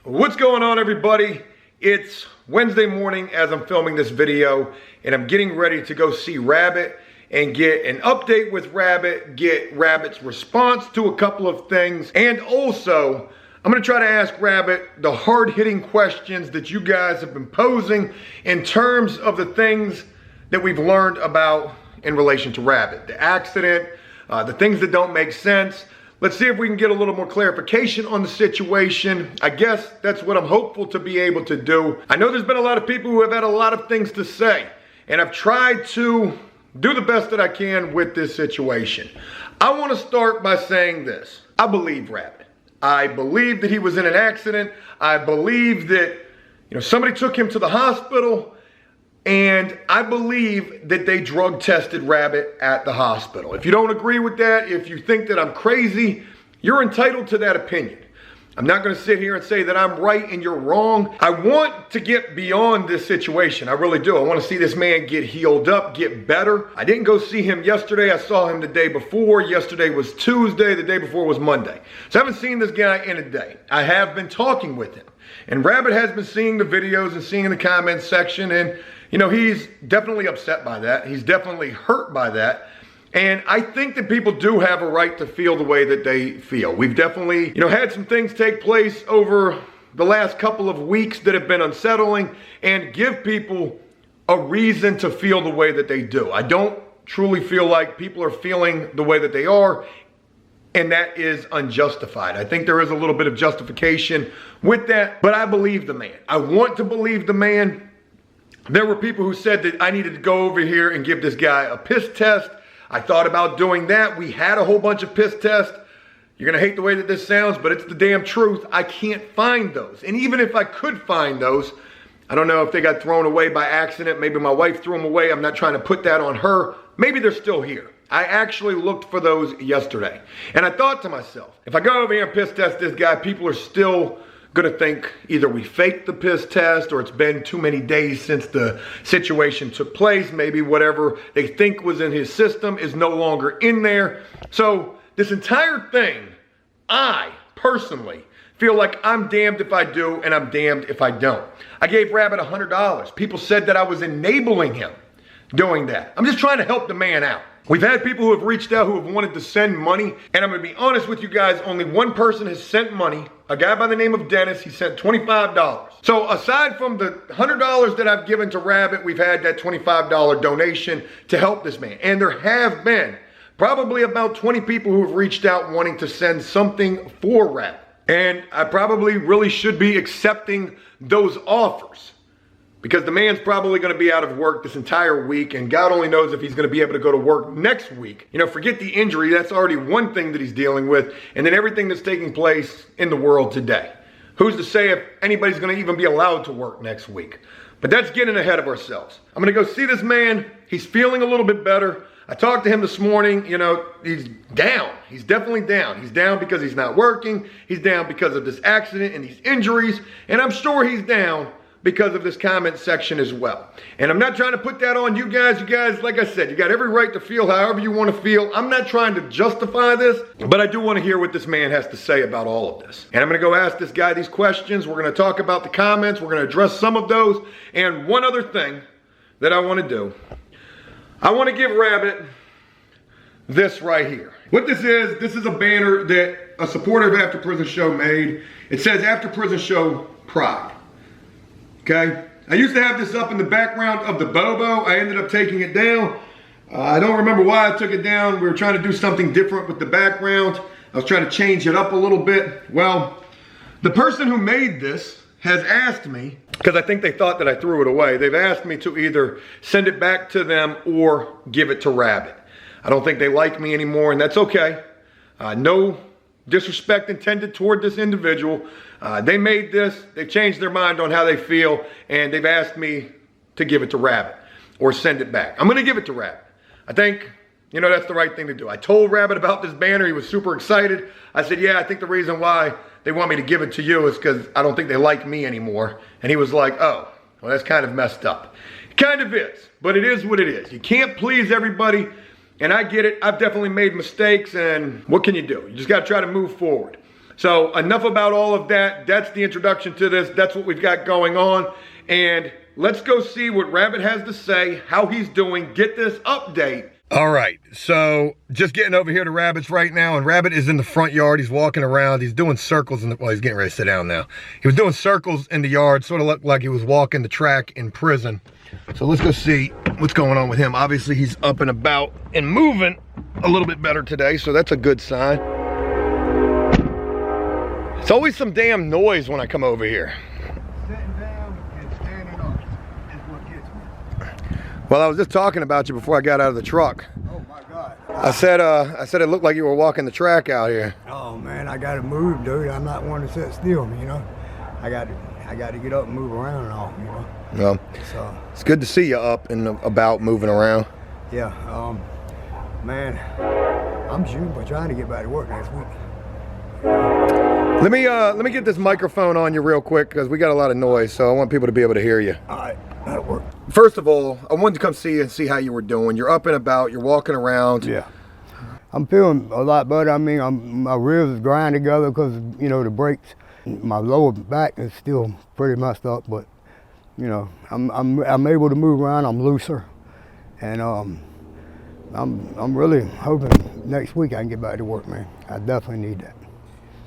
What's going on, everybody? It's Wednesday morning as I'm filming this video, and I'm getting ready to go see Rabbit and get an update with Rabbit, get Rabbit's response to a couple of things, and also I'm gonna try to ask Rabbit the hard-hitting questions that you guys have been posing in terms of the things that we've learned about in relation to Rabbit, the accident, the things that don't make sense. Let's see if we can get a little more clarification on the situation. I guess that's what I'm hopeful to be able to do. I know there's been a lot of people who have had a lot of things to say, and I've tried to do the best that I can with this situation. I want to start by saying this. I believe Rabbit. I believe that he was in an accident. I believe that, somebody took him to the hospital. And I believe that they drug tested Rabbit at the hospital. If you don't agree with that, if you think that I'm crazy, you're entitled to that opinion. I'm not gonna sit here and say that I'm right and you're wrong. I want to get beyond this situation, I really do. I wanna see this man get healed up, get better. I didn't go see him yesterday, I saw him the day before. Yesterday was Tuesday, the day before was Monday. So I haven't seen this guy in a day. I have been talking with him. And Rabbit has been seeing the videos and seeing in the comments section, and he's definitely upset by that. He's definitely hurt by that. And I think that people do have a right to feel the way that they feel. We've definitely, had some things take place over the last couple of weeks that have been unsettling and give people a reason to feel the way that they do. I don't truly feel like people are feeling the way that they are, and that is unjustified. I think there is a little bit of justification with that, but I believe the man. I want to believe the man. There were people who said that I needed to go over here and give this guy a piss test. I thought about doing that. We had a whole bunch of piss tests. You're gonna hate the way that this sounds, but it's the damn truth. I can't find those. And even if I could find those, I don't know if they got thrown away by accident. Maybe my wife threw them away. I'm not trying to put that on her. Maybe they're still here. I actually looked for those yesterday. And I thought to myself, if I go over here and piss test this guy, people are still gonna think either we faked the piss test or it's been too many days since the situation took place. Maybe whatever they think was in his system is no longer in there. So this entire thing, I personally feel like I'm damned if I do and I'm damned if I don't. I gave Rabbit $100. People said that I was enabling him doing that. I'm just trying to help the man out. We've had people who have reached out who have wanted to send money, and I'm gonna be honest with you guys, only one person has sent money, a guy by the name of Dennis. He sent $25. So aside from the $100 that I've given to Rabbit, we've had that $25 donation to help this man. And there have been probably about 20 people who have reached out wanting to send something for Rabbit. And I probably really should be accepting those offers, because the man's probably gonna be out of work this entire week, and God only knows if he's gonna be able to go to work next week. Forget the injury, that's already one thing that he's dealing with, and then everything that's taking place in the world today. Who's to say if anybody's gonna even be allowed to work next week? But that's getting ahead of ourselves. I'm gonna go see this man. He's feeling a little bit better. I talked to him this morning. He's down. He's definitely down. He's down because he's not working. He's down because of this accident and these injuries, and I'm sure he's down because of this comment section as well. And I'm not trying to put that on you guys. You guys, like I said, you got every right to feel however you want to feel. I'm not trying to justify this, but I do want to hear what this man has to say about all of this. And I'm going to go ask this guy these questions. We're going to talk about the comments. We're going to address some of those. And one other thing that I want to do, I want to give Rabbit this right here. What this is a banner that a supporter of After Prison Show made. It says After Prison Show Pride. Okay, I used to have this up in the background of the Bobo. I ended up taking it down. I don't remember why I took it down. We were trying to do something different with the background. I was trying to change it up a little bit. Well, the person who made this has asked me, because I think they thought that I threw it away, they've asked me to either send it back to them or give it to Rabbit. I don't think they like me anymore, and that's okay. No disrespect intended toward this individual. They made this, they've changed their mind on how they feel, and they've asked me to give it to Rabbit or send it back. I'm gonna give it to Rabbit. I think, that's the right thing to do. I told Rabbit about this banner, he was super excited. I said, yeah, I think the reason why they want me to give it to you is because I don't think they like me anymore. And he was like, oh, well, that's kind of messed up. It kind of is, but it is what it is. You can't please everybody. And I get it, I've definitely made mistakes, and what can you do? You just gotta try to move forward. So enough about all of that. That's the introduction to this. That's what we've got going on. And let's go see what Rabbit has to say, how he's doing, get this update. All right, so just getting over here to Rabbit's right now, and Rabbit is in the front yard. He's walking around. He's doing circles in the, well, he's getting ready to sit down now. He was doing circles in the yard, sort of looked like he was walking the track in prison. So let's go see what's going on with him. Obviously, he's up and about and moving a little bit better today, so that's a good sign. It's always some damn noise when I come over here. Sitting down and standing up is what gets me. Well, I was just talking about you before I got out of the truck. Oh my God. I said it looked like you were walking the track out here. Oh man, I gotta move, dude. I'm not one to sit still, you know. I got to get up and move around and all, you know. Well, So it's good to see you up and about moving around. yeah, man, I'm shooting for trying to get back to work next week. Let me get this microphone on you real quick because we got a lot of noise, so I want people to be able to hear you. All right, that'll work. First of all, I wanted to come see you and see how you were doing. You're up and about, you're walking around. Yeah. I'm feeling a lot better. I mean, my ribs grind together because, you know, the brakes. My lower back is still pretty messed up, but, you know, I'm able to move around. I'm looser, and I'm really hoping next week I can get back to work, man. I definitely need that.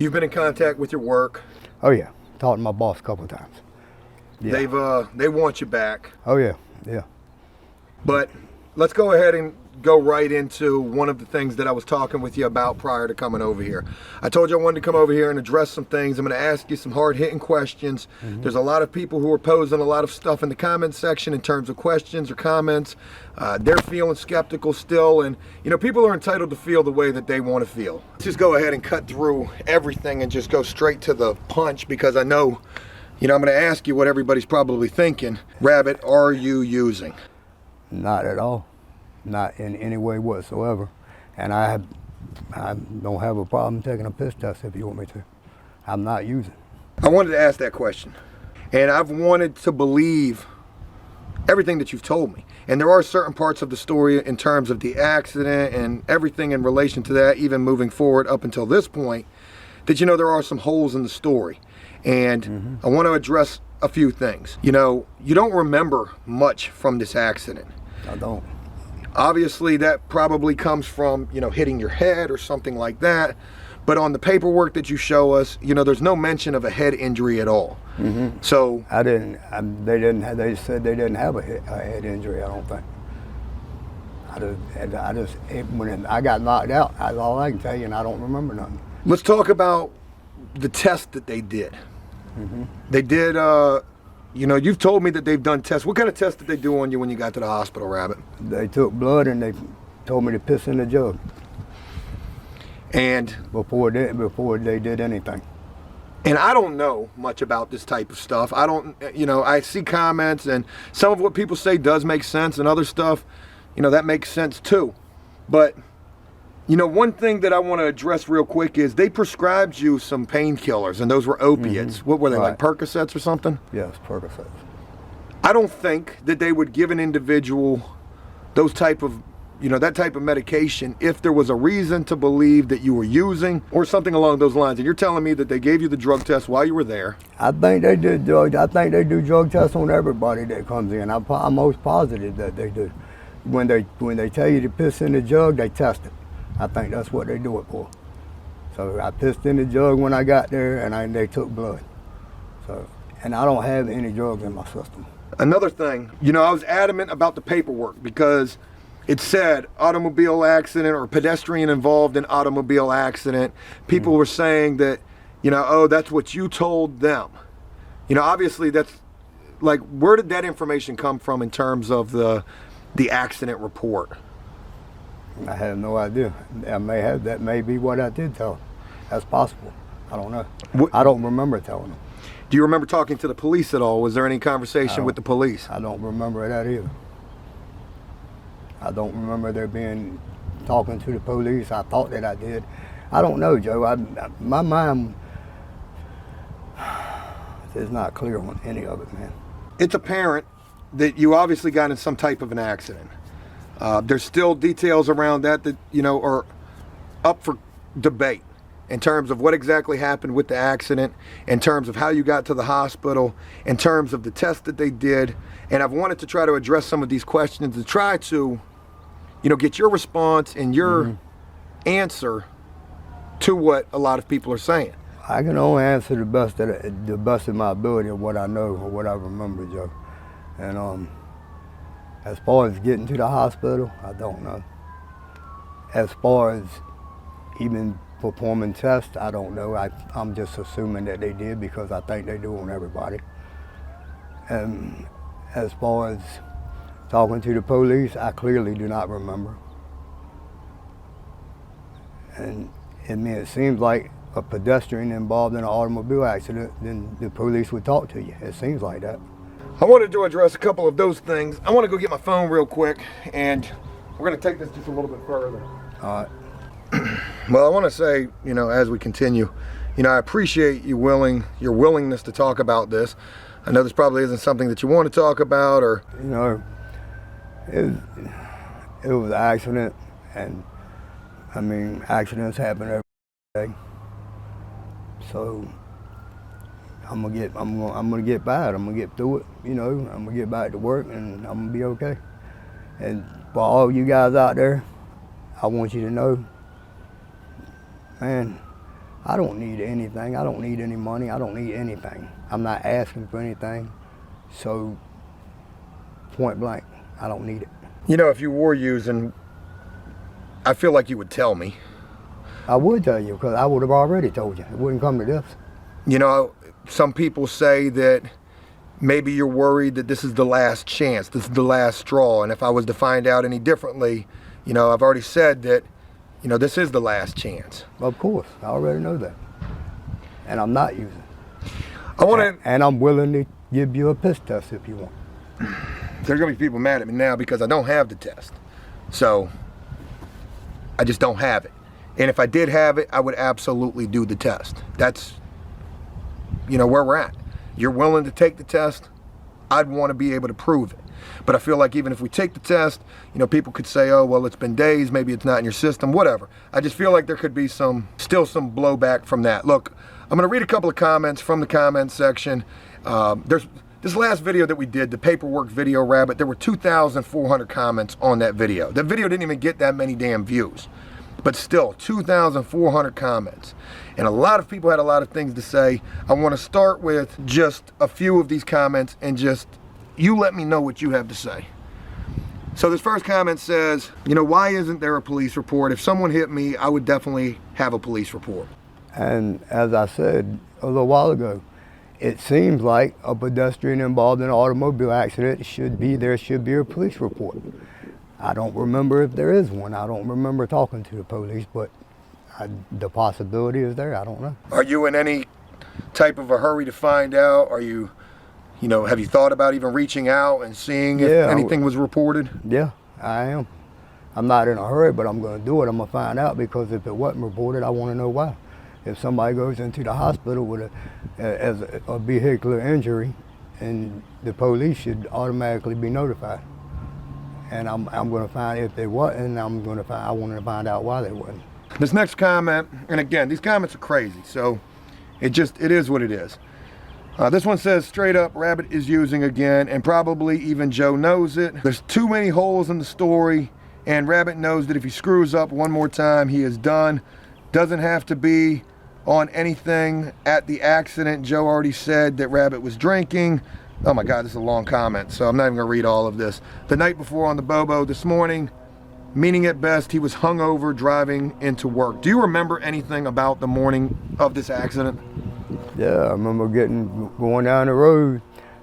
You've been in contact with your work. Oh yeah, talked to my boss a couple of times. Yeah. They want you back. Oh yeah, yeah. But let's go ahead and go right into one of the things that I was talking with you about prior to coming over here. I told you I wanted to come over here and address some things. I'm going to ask you some hard-hitting questions. There's a lot of people who are posing a lot of stuff in the comment section in terms of questions or comments. They're feeling skeptical still, and you know, people are entitled to feel the way that they want to feel. Let's just go ahead and cut through everything and just go straight to the punch, because I know, you know, I'm going to ask you what everybody's probably thinking. Rabbit, are you using? Not at all. Not in any way whatsoever. And I don't have a problem taking a piss test if you want me to. I'm not using. I wanted to ask that question, and I've wanted to believe everything that you've told me. And there are certain parts of the story in terms of the accident and everything in relation to that, even moving forward up until this point, that, you know, there are some holes in the story. And I want to address a few things. You know, you don't remember much from this accident. I don't. Obviously, that probably comes from, you know, hitting your head or something like that. But on the paperwork that you show us, you know, there's no mention of a head injury at all. So they said they didn't have a head injury, I don't think. When I got knocked out, that's all I can tell you, and I don't remember nothing. Let's talk about the test that they did. They did, you know, you've told me that they've done tests. What kind of tests did they do on you when you got to the hospital, Rabbit? They took blood and they told me to piss in the jug. And before they did anything. And I don't know much about this type of stuff. I don't, you know, I see comments, and some of what people say does make sense, and other stuff, you know, that makes sense too. But, you know, one thing that I want to address real quick is they prescribed you some painkillers, and those were opiates. What were they, like Percocets or something? Yes, Percocets. I don't think that they would give an individual those type of, you know, that type of medication if there was a reason to believe that you were using or something along those lines. And you're telling me that they gave you the drug test while you were there. I think they do drug tests on everybody that comes in. I'm most positive that they do. When they tell you to piss in the jug, they test it. I think that's what they do it for. So I pissed in the jug when I got there, and they took blood. So, and I don't have any drugs in my system. Another thing, you know, I was adamant about the paperwork because it said automobile accident or pedestrian involved in automobile accident. People were saying that, you know, oh, that's what you told them. You know, obviously that's, like, where did that information come from in terms of the accident report? I have no idea. That may be what I did tell them. That's possible. I don't know. I don't remember telling them. Do you remember talking to the police at all? Was there any conversation with the police? I don't remember that either. I don't remember talking to the police. I thought that I did. I don't know, Joe. My mind is not clear on any of it, man. It's apparent that you obviously got in some type of an accident. There's still details around that you know, are up for debate. in terms of what exactly happened with the accident, in terms of how you got to the hospital, in terms of the test that they did. And I've wanted to try to address some of these questions and try to, you know, get your response and your answer to what a lot of people are saying. I can only answer the best of my ability of what I know or what I remember, Joe. And as far as getting to the hospital, I don't know. As far as even performing tests, I don't know. I'm just assuming that they did because I think they do on everybody. And as far as talking to the police, I clearly do not remember. And I mean, it seems like a pedestrian involved in an automobile accident, then the police would talk to you. It seems like that. I wanted to address a couple of those things. I want to go get my phone real quick, and we're going to take this just a little bit further. All right. Well, I want to say, you know, as we continue, you know, I appreciate your willingness to talk about this. I know this probably isn't something that you want to talk about, or you know, it was an accident, and I mean, accidents happen every day. So I'm gonna get by it. I'm gonna get through it. You know, I'm gonna get back to work, and I'm gonna be okay. And for all you guys out there, I want you to know, man, I don't need anything. I don't need any money. I don't need anything. I'm not asking for anything. So, point blank, I don't need it. You know, if you were using, I feel like you would tell me. I would tell you, because I would have already told you. It wouldn't come to this. You know, some people say that maybe you're worried that this is the last chance, this is the last straw, and if I was to find out any differently, you know, I've already said that, you know, this is the last chance. Of course, I already know that. And I'm not using it. I want to... And I'm willing to give you a piss test if you want. There's going to be people mad at me now because I don't have the test. So, I just don't have it. And if I did have it, I would absolutely do the test. That's, you know, where we're at. You're willing to take the test, I'd want to be able to prove it. But I feel like even if we take the test, you know, people could say, oh, well, it's been days, maybe it's not in your system, whatever. I just feel like there could be still some blowback from that. Look, I'm going to read a couple of comments from the comments section. There's this last video that we did, the paperwork video, Rabbit, there were 2,400 comments on that video. That video didn't even get that many damn views. But still, 2,400 comments. And a lot of people had a lot of things to say. I want to start with just a few of these comments and just, you let me know what you have to say. So this first comment says, you know, why isn't there a police report? If someone hit me, I would definitely have a police report. And as I said a little while ago, it seems like a pedestrian involved in an automobile accident there should be a police report. I don't remember if there is one. I don't remember talking to the police, but the possibility is there. I don't know. Are you in any type of a hurry to find out? Are you, you know, have you thought about even reaching out and seeing if anything was reported? Yeah, I am. I'm not in a hurry, but I'm going to do it. I'm going to find out, because if it wasn't reported, I want to know why. If somebody goes into the hospital with a vehicular injury, and the police should automatically be notified. And I'm going to find if they wasn't, and I want to find out why they wasn't. This next comment, and again, these comments are crazy, so it is what it is. This one says, straight up, Rabbit is using again, and probably even Joe knows it. There's too many holes in the story, and Rabbit knows that if he screws up one more time, he is done. Doesn't have to be on anything at the accident. Joe already said that Rabbit was drinking. Oh my God, this is a long comment, so I'm not even gonna read all of this. The night before on the Bobo this morning, meaning at best, he was hungover driving into work. Do you remember anything about the morning of this accident? Yeah, I remember going down the road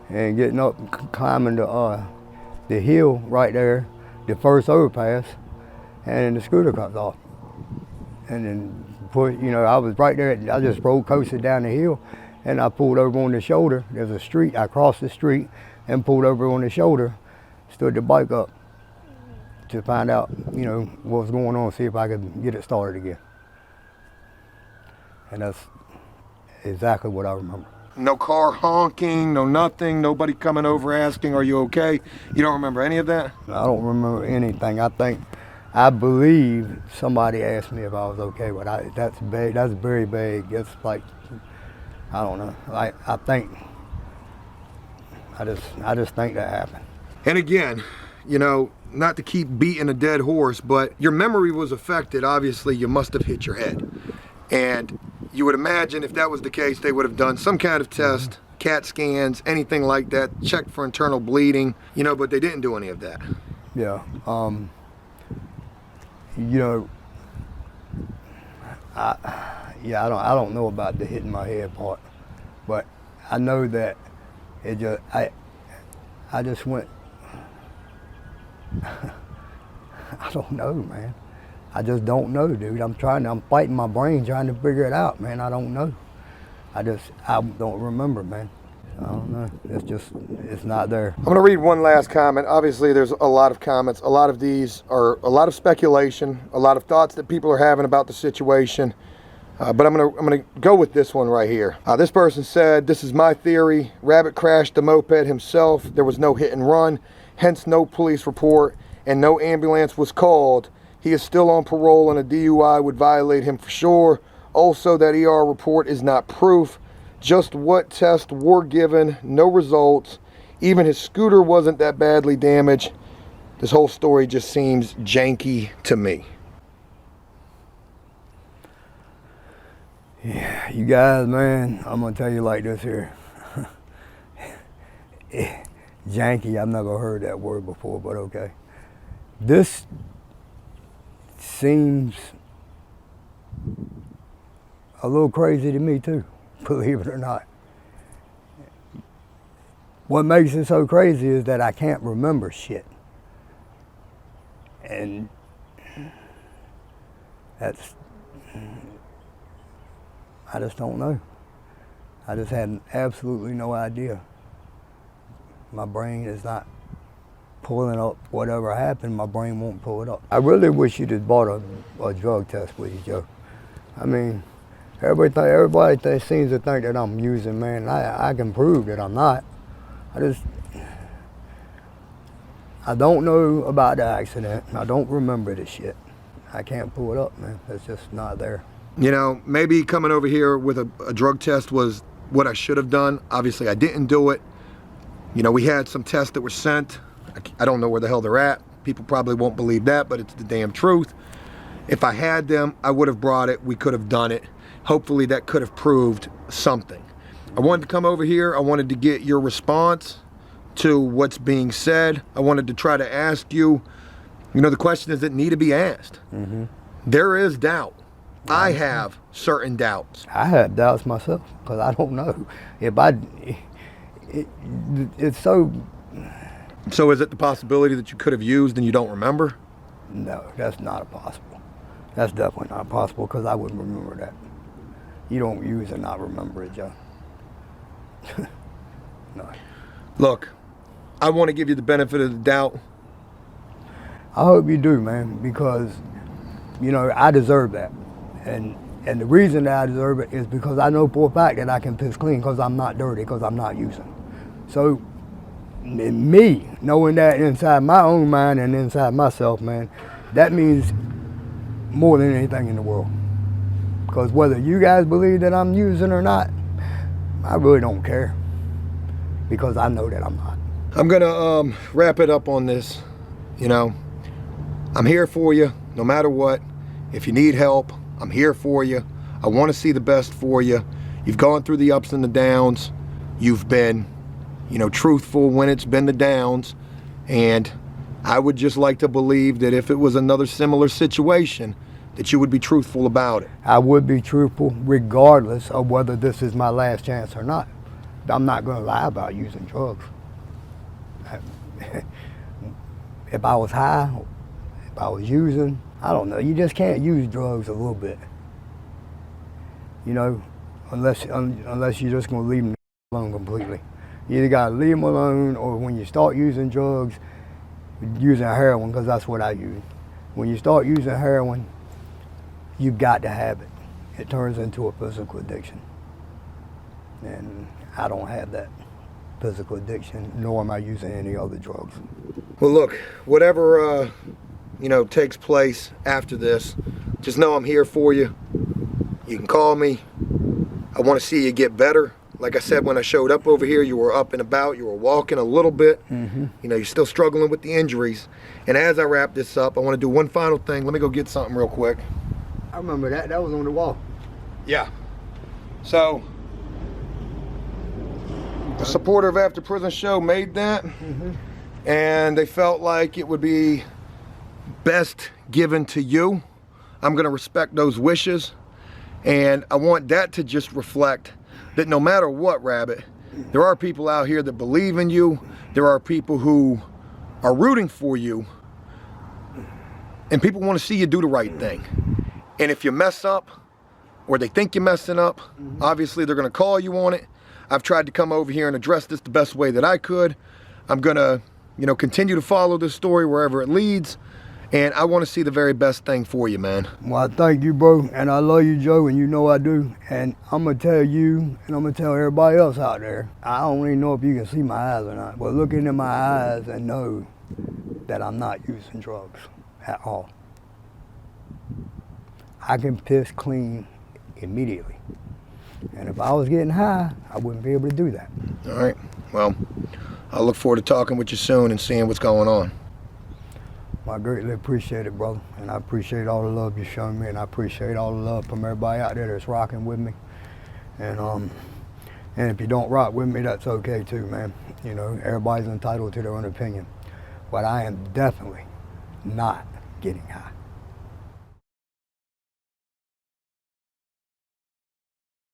and getting up, climbing the hill right there, the first overpass, and the scooter comes off. And then, I was right there, I just coasted down the hill, and I pulled over on the shoulder. There's a street, I crossed the street and pulled over on the shoulder, stood the bike up to find out, what was going on, see if I could get it started again. And that's exactly what I remember. No car honking, no nothing, nobody coming over asking, are you okay? You don't remember any of that? I don't remember anything. I I believe somebody asked me if I was okay, but that's vague. That's very vague. It's like, I don't know. I think, I just think that happened. And again, you know, not to keep beating a dead horse, but your memory was affected. Obviously, you must have hit your head. And you would imagine if that was the case, they would have done some kind of test, CAT scans, anything like that, checked for internal bleeding, you know, but they didn't do any of that. Yeah. You know, I don't know about the hitting my head part, but I know that it just, I just went, I don't know, man. I just don't know, dude. I'm fighting my brain trying to figure it out, man. I don't know. I don't remember, man. I don't know. It's not there. I'm gonna read one last comment. Obviously, there's a lot of comments. A lot of these are a lot of speculation, a lot of thoughts that people are having about the situation. But I'm gonna go with this one right here. This person said, "This is my theory. Rabbit crashed the moped himself. There was no hit and run, hence no police report, and no ambulance was called. He is still on parole, and a DUI would violate him for sure. Also, that ER report is not proof. Just what tests were given, no results. Even his scooter wasn't that badly damaged. This whole story just seems janky to me." Yeah, you guys, man, I'm gonna tell you like this here. Janky, I've never heard that word before, but okay. This seems a little crazy to me too, believe it or not. What makes it so crazy is that I can't remember shit. And I just don't know. I just had absolutely no idea. My brain is not pulling up whatever happened. My brain won't pull it up. I really wish you'd have bought a drug test with you, Joe. I mean, everybody seems to think that I'm using, man. I can prove that I'm not. I don't know about the accident. I don't remember the shit. I can't pull it up, man. It's just not there. You know, maybe coming over here with a drug test was what I should have done. Obviously, I didn't do it. You know, we had some tests that were sent. I don't know where the hell they're at. People probably won't believe that, but it's the damn truth. If I had them, I would have brought it. We could have done it. Hopefully, that could have proved something. I wanted to come over here. I wanted to get your response to what's being said. I wanted to try to ask you, you know, the questions that need to be asked. Mm-hmm. There is doubt. I have certain doubts. I have doubts myself because I don't know. It's so. So is it the possibility that you could have used and you don't remember? No, that's not possible. That's definitely not possible because I wouldn't remember that. You don't use and not remember it, Joe. No. Look, I want to give you the benefit of the doubt. I hope you do, man, because, you know, I deserve that. And the reason that I deserve it is because I know for a fact that I can piss clean because I'm not dirty, because I'm not using. So, me, knowing that inside my own mind and inside myself, man, that means more than anything in the world. Because whether you guys believe that I'm using or not, I really don't care. Because I know that I'm not. I'm gonna wrap it up on this. You know, I'm here for you no matter what. If you need help, I'm here for you. I want to see the best for you. You've gone through the ups and the downs. You've been, you know, truthful when it's been the downs. And I would just like to believe that if it was another similar situation, that you would be truthful about it. I would be truthful regardless of whether this is my last chance or not. I'm not going to lie about using drugs. If I was high, if I was using, I don't know. You just can't use drugs a little bit. You know, unless you're just going to leave them alone completely. You either got to leave them alone, or when you start using drugs, using heroin, because that's what I use. When you start using heroin, you've got to have it. It turns into a physical addiction. And I don't have that physical addiction, nor am I using any other drugs. Well, look, whatever you know, takes place after this, just know I'm here for you. You can call me. I want to see you get better. Like I said, when I showed up over here, you were up and about, you were walking a little bit. You know, you're still struggling with the injuries. And as I wrap this up, I want to do one final thing. Let me go get something real quick. I remember that. That was on the wall. Yeah. So, a supporter of After Prison Show made that. And they felt like it would be best given to you. I'm going to respect those wishes. And I want that to just reflect that no matter what, Rabbit, there are people out here that believe in you. There are people who are rooting for you. And people want to see you do the right thing. And if you mess up, or they think you're messing up, obviously they're going to call you on it. I've tried to come over here and address this the best way that I could. I'm going to, you know, continue to follow this story wherever it leads. And I want to see the very best thing for you, man. Well, I thank you, bro, and I love you, Joe, and you know I do. And I'm going to tell you, and I'm going to tell everybody else out there, I don't even know if you can see my eyes or not, but look into my eyes and know that I'm not using drugs at all. I can piss clean immediately. And if I was getting high, I wouldn't be able to do that. All right. Well, I look forward to talking with you soon and seeing what's going on. I greatly appreciate it, brother. And I appreciate all the love you've shown me, and I appreciate all the love from everybody out there that's rocking with me. And if you don't rock with me, that's okay too, man. You know, everybody's entitled to their own opinion. But I am definitely not getting high.